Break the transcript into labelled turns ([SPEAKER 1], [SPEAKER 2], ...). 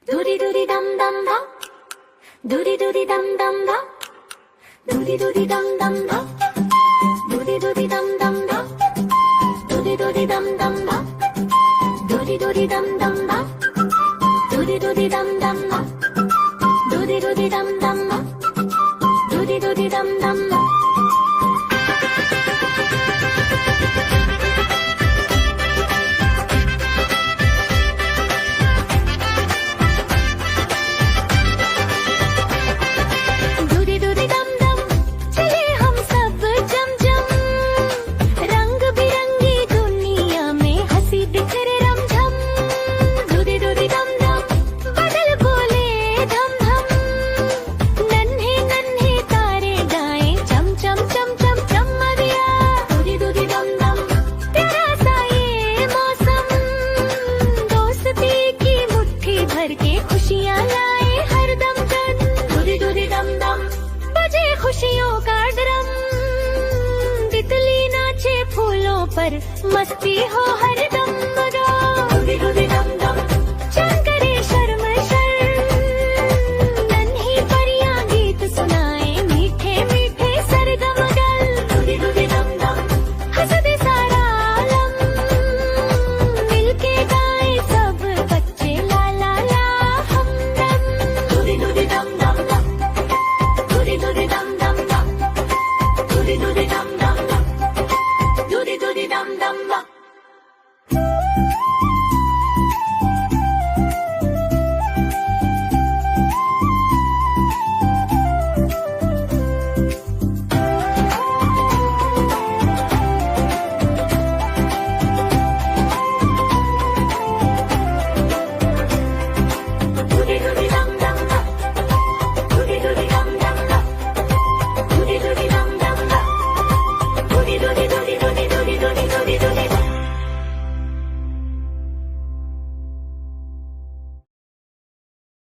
[SPEAKER 1] दूरी दूरी दम दम दा, दूरी दूरी दम दम दा, दूरी दूरी दम दम दा, दूरी दूरी दम दम दा, दूरी दूरी दम दम दा, दूरी दूरी दम दम दा, दूरी दूरी दम दम दा, दूरी दूरी दम दम दा, दूरी दूरी दम दम दा. दूरी दूरी दम दम चले हम सब जम जम, रंग बिरंगी दुनिया में हंसी बिखरे रमझम. दूरी दूरी दम दम बदल बोले धम धम, नन्हे नन्हे तारे गाए चम चम चम चम चमरिया. दूरी दूरी दम दम प्यारा सा ये मौसम, दोस्ती की मुट्ठी भर के खुशियाँ लाए हरदम दम. दूरी दूरी दम दम बजे खुशियों का ड्रम, तितली नाचे फूलों पर मस्ती हो हर